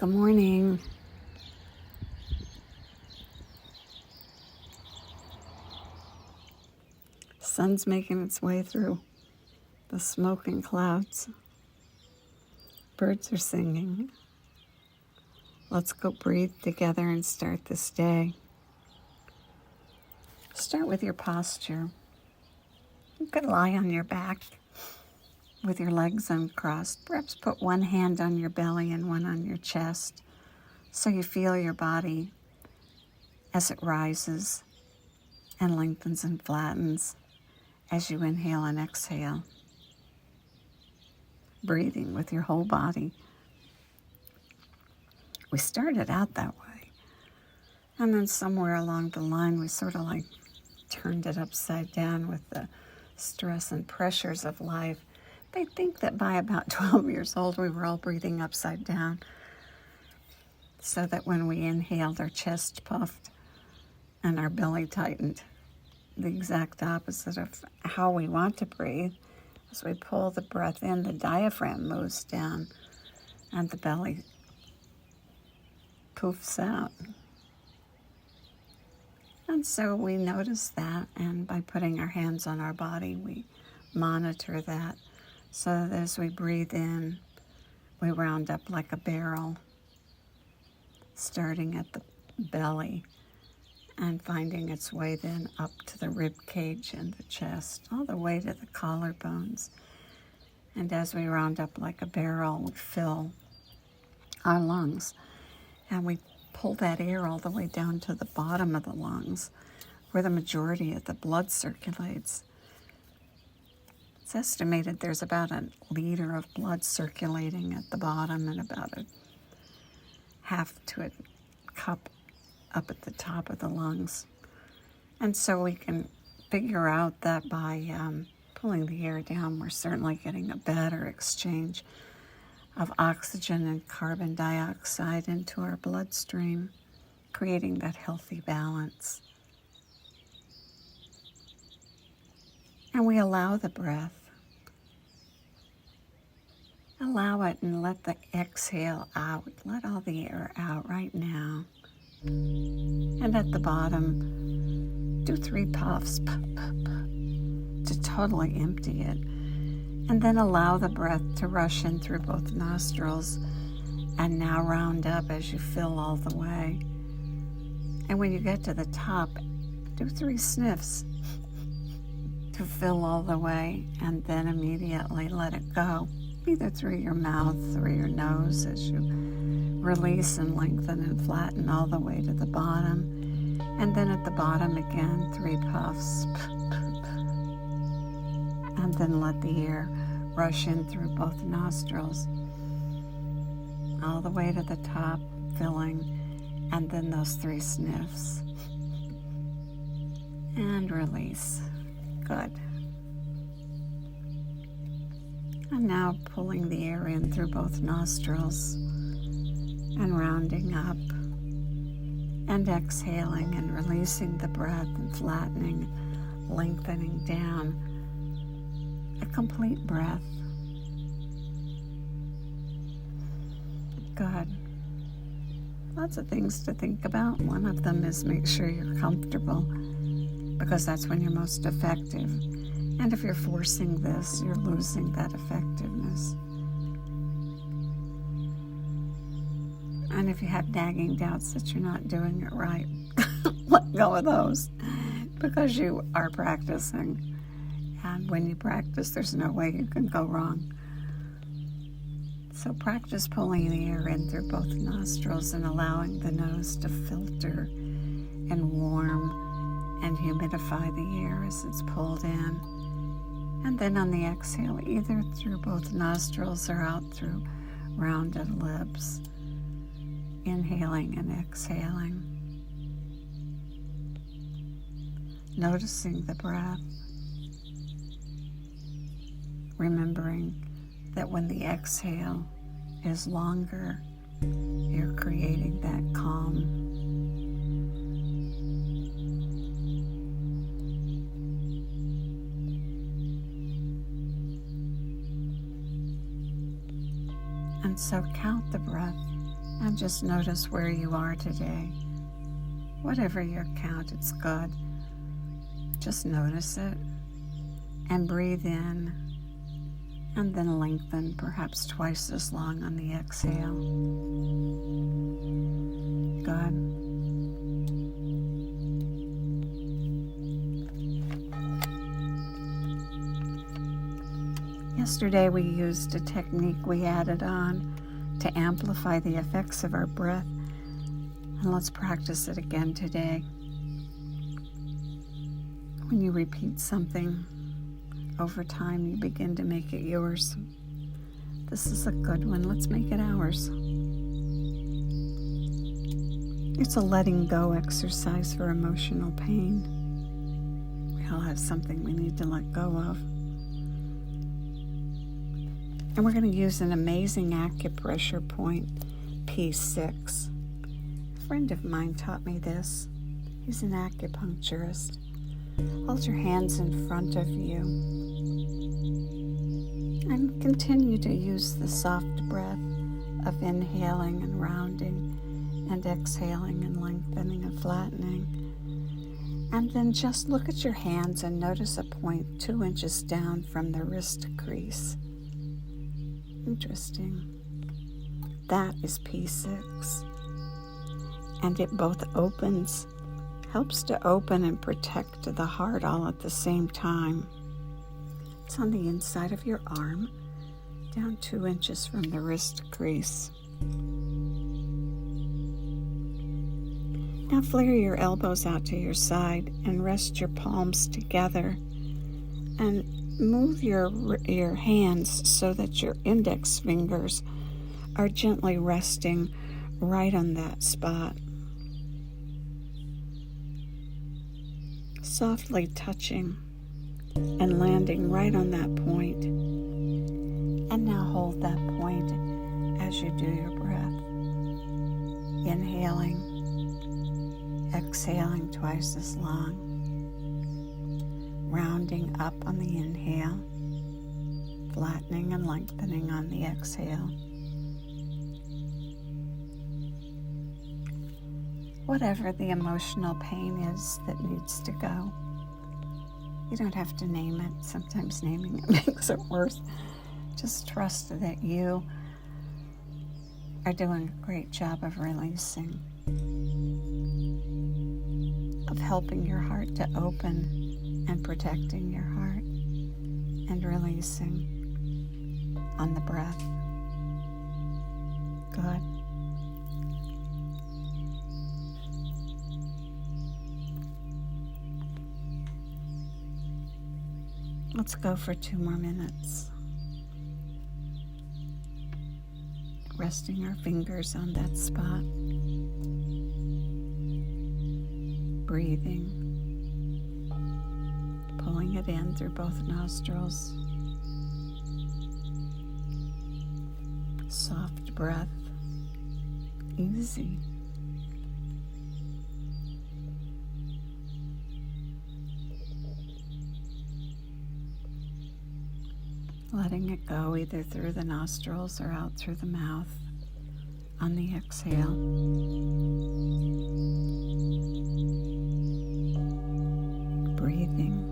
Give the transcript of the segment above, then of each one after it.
Good morning. Sun's making its way through the smoke and clouds. Birds are singing. Let's go breathe together and start this day. Start with your posture. You could lie on your back with your legs uncrossed. Perhaps put one hand on your belly and one on your chest so you feel your body as it rises and lengthens and flattens as you inhale and exhale. Breathing with your whole body. We started out that way. And then somewhere along the line, we sort of like turned it upside down with the stress and pressures of life. They think that by about 12 years old, we were all breathing upside down. So that when we inhaled, our chest puffed and our belly tightened. The exact opposite of how we want to breathe. As we pull the breath in, the diaphragm moves down and the belly poofs out. And so we notice that, and by putting our hands on our body, we monitor that so that as we breathe in, we round up like a barrel, starting at the belly and finding its way then up to the rib cage and the chest, all the way to the collarbones. And as we round up like a barrel, we fill our lungs, and we pull that air all the way down to the bottom of the lungs, where the majority of the blood circulates. It's estimated there's about a liter of blood circulating at the bottom and about a half to a cup up at the top of the lungs. And so we can figure out that by pulling the air down, we're certainly getting a better exchange of oxygen and carbon dioxide into our bloodstream, creating that healthy balance. And we allow the breath. Allow it and let the exhale out. Let all the air out right now. And at the bottom, do 3 puffs to totally empty it. And then allow the breath to rush in through both nostrils and now round up as you fill all the way. And when you get to the top, do 3 sniffs to fill all the way, and then immediately let it go, either through your mouth or your nose as you release and lengthen and flatten all the way to the bottom. And then at the bottom again, 3 puffs. And then let the air rush in through both nostrils, all the way to the top, filling, and then those 3 sniffs. And release. Good. And now pulling the air in through both nostrils and rounding up and exhaling and releasing the breath and flattening, lengthening down. A complete breath. Good. Lots of things to think about. One of them is make sure you're comfortable, because that's when you're most effective. And if you're forcing this, you're losing that effectiveness. And if you have nagging doubts that you're not doing it right, let go of those, because you are practicing. And when you practice, there's no way you can go wrong. So practice pulling the air in through both nostrils and allowing the nose to filter and warm and humidify the air as it's pulled in. And then on the exhale, either through both nostrils or out through rounded lips, inhaling and exhaling. Noticing the breath. Remembering that when the exhale is longer, you're creating that calm. And so count the breath And just notice where you are today. Whatever your count, it's good. Just notice it and breathe in, and then lengthen, perhaps twice as long on the exhale. Good. Yesterday we used a technique we added on to amplify the effects of our breath, and let's practice it again today. When you repeat something over time, you begin to make it yours. This is a good one. Let's make it ours. It's a letting go exercise for emotional pain. We all have something we need to let go of. And we're going to use an amazing acupressure point, P6. A friend of mine taught me this. He's an acupuncturist. Hold your hands in front of you and continue to use the soft breath of inhaling and rounding and exhaling and lengthening and flattening. And then just look at your hands and notice a point 2 inches down from the wrist crease. Interesting. That is P6. And it both helps to open and protect the heart all at the same time. It's on the inside of your arm, down 2 inches from the wrist crease. Now flare your elbows out to your side and rest your palms together, and move your hands so that your index fingers are gently resting right on that spot. Softly touching and landing right on that point. And now hold that point as you do your breath. Inhaling, exhaling twice as long. Rounding up on the inhale, flattening and lengthening on the exhale. Whatever the emotional pain is that needs to go. You don't have to name it. Sometimes naming it makes it worse. Just trust that you are doing a great job of releasing, of helping your heart to open and protecting your heart and releasing on the breath. Good. Let's go for 2 more minutes. Resting our fingers on that spot. Breathing. Pulling it in through both nostrils. Soft breath. Easy. Letting it go either through the nostrils or out through the mouth on the exhale. Breathing.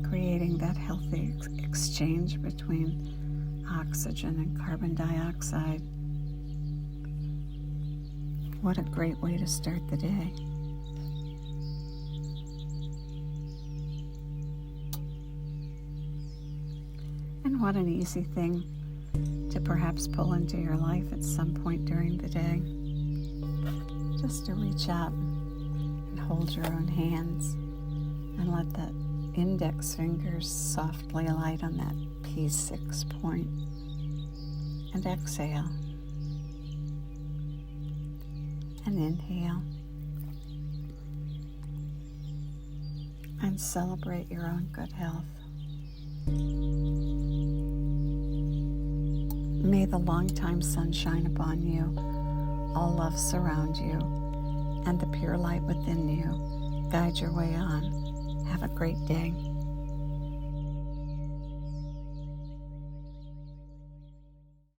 Creating that healthy exchange between oxygen and carbon dioxide. What a great way to start the day. And what an easy thing to perhaps pull into your life at some point during the day. Just to reach out and hold your own hands and let that index fingers softly alight on that P6 point. And exhale. And inhale. And celebrate your own good health. May the long-time sun shine upon you, all love surround you, and the pure light within you guide your way on. Have a great day.